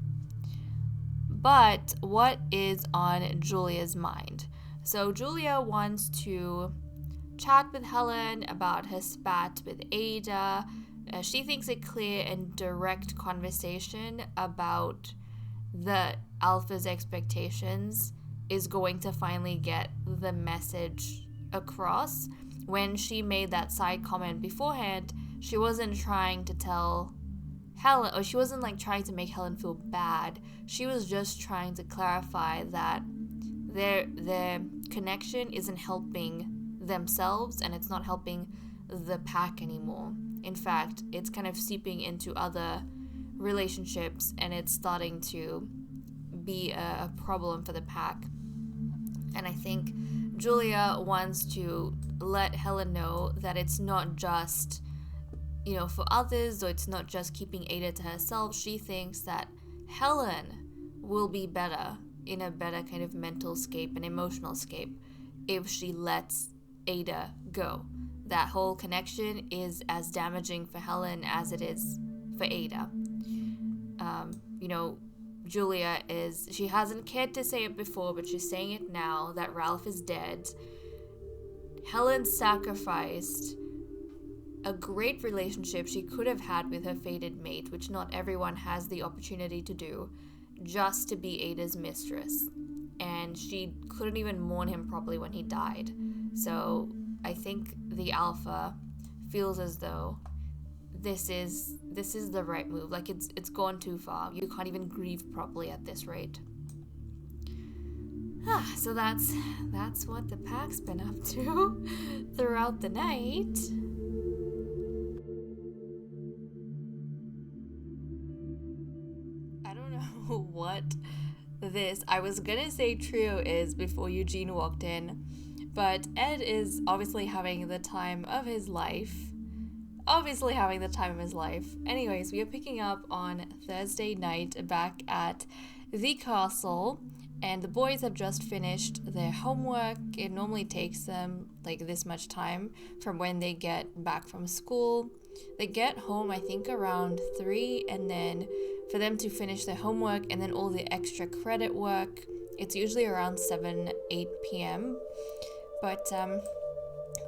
But what is on Julia's mind? So Julia wants to chat with Helen about her spat with Ada. She thinks a clear and direct conversation about the alpha's expectations is going to finally get the message across. When she made that side comment beforehand, she wasn't trying to tell Helen, or she wasn't trying to make Helen feel bad. She was just trying to clarify that their connection isn't helping themselves and it's not helping the pack anymore. In fact, it's kind of seeping into other relationships and it's starting to be a problem for the pack. And I think Julia wants to let Helen know that it's not just, for others, or it's not just keeping Ada to herself. She thinks that Helen will be better, in a better kind of mental scape and emotional scape, if she lets Ada go. That whole connection is as damaging for Helen as it is for Ada. Julia she hasn't cared to say it before, but she's saying it now that Ralph is dead. Helen sacrificed a great relationship she could have had with her fated mate, which not everyone has the opportunity to do, just to be Ada's mistress. And she couldn't even mourn him properly when he died. So I think the alpha feels as though this is the right move. It's gone too far. You can't even grieve properly at this rate. So that's what the pack's been up to throughout the night. I don't know what I was gonna say trio is before Eugene walked in, but Ed is obviously having the time of his life. Anyways, we are picking up on Thursday night back at the castle, and the boys have just finished their homework. It normally takes them this much time from when they get back from school. They get home, I think, around 3, and then for them to finish their homework and then all the extra credit work, it's usually around 7-8 p.m. But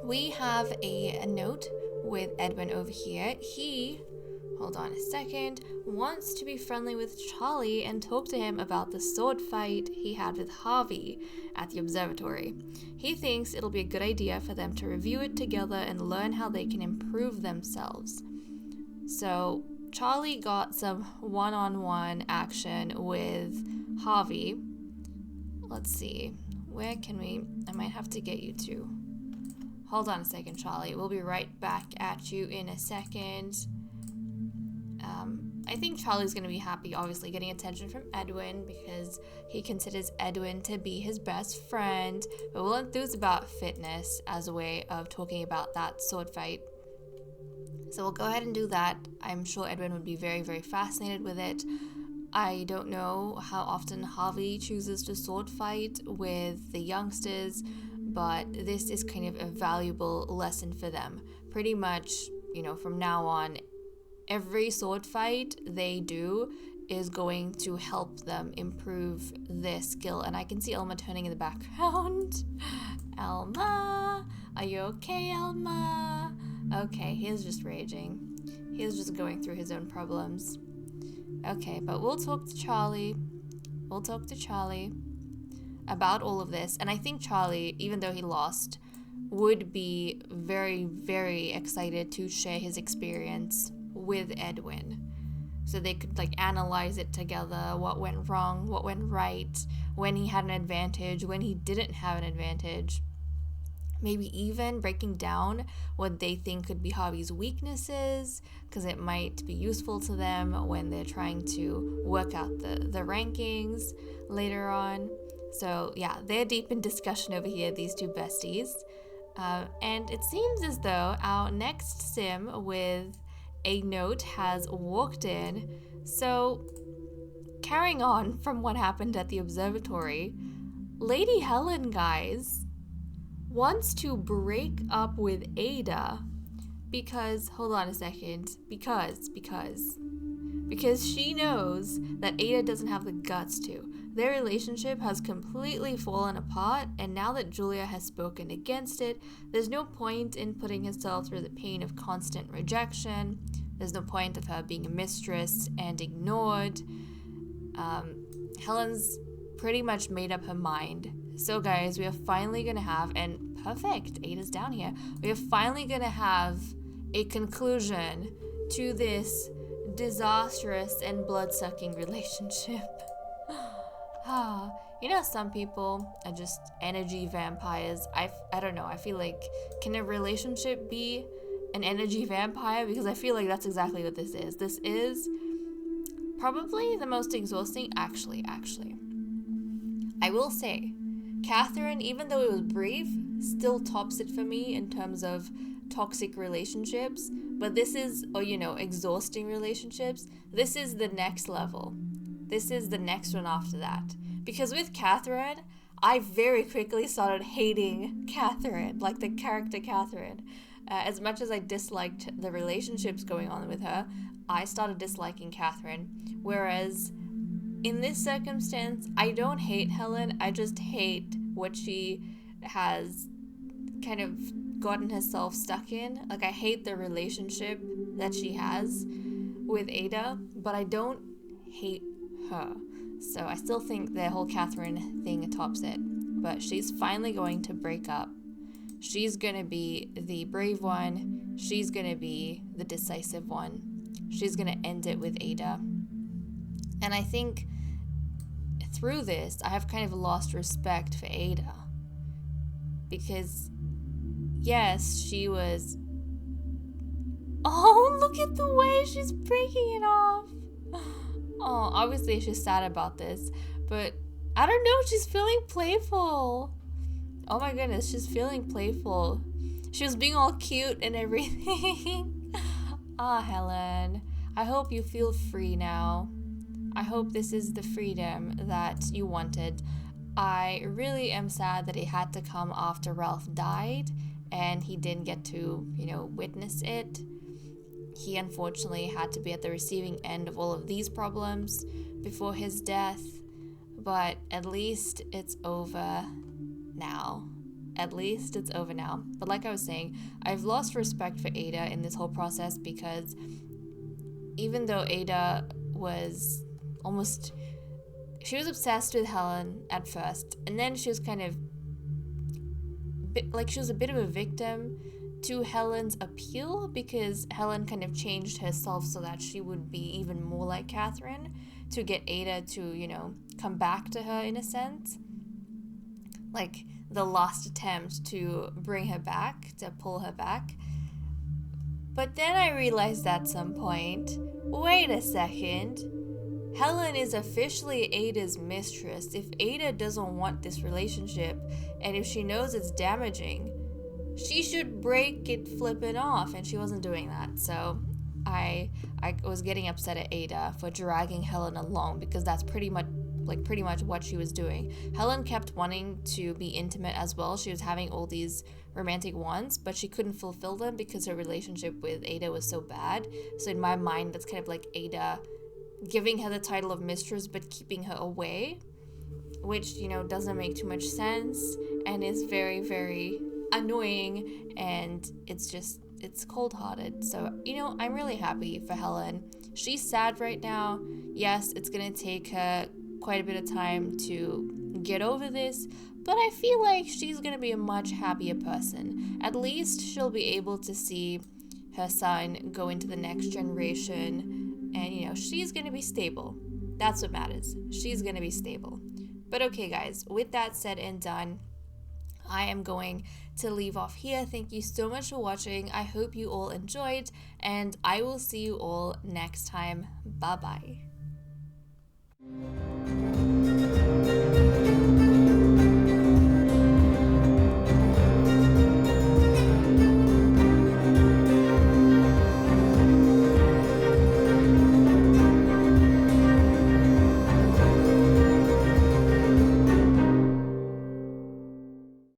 we have a note with Edwin over here. He, hold on a second, wants to be friendly with Charlie and talk to him about the sword fight he had with Harvey at the observatory. He thinks it'll be a good idea for them to review it together and learn how they can improve themselves. So Charlie got some one-on-one action with Harvey. Let's see, where can I might have to get you to. Hold on a second, Charlie. We'll be right back at you in a second. I think Charlie's going to be happy, obviously, getting attention from Edwin because he considers Edwin to be his best friend, but we'll enthuse about fitness as a way of talking about that sword fight. So we'll go ahead and do that. I'm sure Edwin would be very, very fascinated with it. I don't know how often Harvey chooses to sword fight with the youngsters, but this is kind of a valuable lesson for them. Pretty much, from now on, every sword fight they do is going to help them improve their skill. And I can see Elma turning in the background. Elma, are you okay, Elma? Okay, he's just raging. He's just going through his own problems. Okay, but we'll talk to Charlie. about all of this. And I think Charlie, even though he lost, would be very, very excited to share his experience with Edwin. So they could like analyze it together, what went wrong, what went right, when he had an advantage, when he didn't have an advantage. Maybe even breaking down what they think could be Harvey's weaknesses, because it might be useful to them when they're trying to work out the rankings later on. So yeah, they're deep in discussion over here, these two besties. And it seems as though our next sim with a note has walked in. So carrying on from what happened at the observatory, Lady Helen, guys, wants to break up with Ada because, hold on a second, because she knows that Ada doesn't have the guts to. Their relationship has completely fallen apart, and now that Julia has spoken against it, there's no point in putting herself through the pain of constant rejection. There's no point of her being a mistress and ignored. Helen's pretty much made up her mind. So guys, we are finally gonna have, and perfect, Ada's down here, we are finally gonna have a conclusion to this disastrous and blood-sucking relationship. You know, some people are just energy vampires. I don't know, I feel like, can a relationship be an energy vampire? Because I feel like that's exactly what this is. This is probably the most exhausting, actually. I will say, Catherine, even though it was brief, still tops it for me in terms of toxic relationships. But this is, or you know, exhausting relationships. This is the next level. This is the next one after that. Because with Catherine, I very quickly started hating Catherine, like the character Catherine. As much as I disliked the relationships going on with her, I started disliking Catherine. Whereas in this circumstance, I don't hate Helen, I just hate what she has kind of gotten herself stuck in. Like, I hate the relationship that she has with Ada, but I don't hate her. So I still think the whole Catherine thing tops it. But she's finally going to break up. She's gonna be the brave one. She's gonna be the decisive one. She's gonna end it with Ada. And I think through this, I have kind of lost respect for Ada. Because, yes, she was... Oh, look at the way she's breaking it off. Oh, obviously she's sad about this. But, I don't know, she's feeling playful. Oh my goodness, she's feeling playful. She was being all cute and everything. Helen, I hope you feel free now. I hope this is the freedom that you wanted. I really am sad that it had to come after Ralph died and he didn't get to, witness it. He unfortunately had to be at the receiving end of all of these problems before his death. But at least it's over now. At least it's over now. But like I was saying, I've lost respect for Ada in this whole process because even though Ada was she was obsessed with Helen at first, and then she was kind of she was a bit of a victim to Helen's appeal because Helen kind of changed herself so that she would be even more like Catherine to get Ada to, come back to her in a sense. Like the last attempt to bring her back, to pull her back. But then I realized at some point, wait a second, Helen is officially Ada's mistress. If Ada doesn't want this relationship, and if she knows it's damaging, she should break it flipping off, and she wasn't doing that. So I was getting upset at Ada for dragging Helen along because that's pretty much what she was doing. Helen kept wanting to be intimate as well. She was having all these romantic wants, but she couldn't fulfill them because her relationship with Ada was so bad. So in my mind, that's kind of like Ada giving her the title of mistress but keeping her away, which, doesn't make too much sense and is very, very annoying, and it's cold-hearted. So, I'm really happy for Helen. She's sad right now. Yes, it's gonna take her quite a bit of time to get over this, but I feel like she's gonna be a much happier person. At least she'll be able to see her son go into the next generation, and you know, she's gonna be stable. That's what matters. She's gonna be stable. But okay, guys, with that said and done, I am going to leave off here. Thank you so much for watching. I hope you all enjoyed, and I will see you all next time. Bye bye.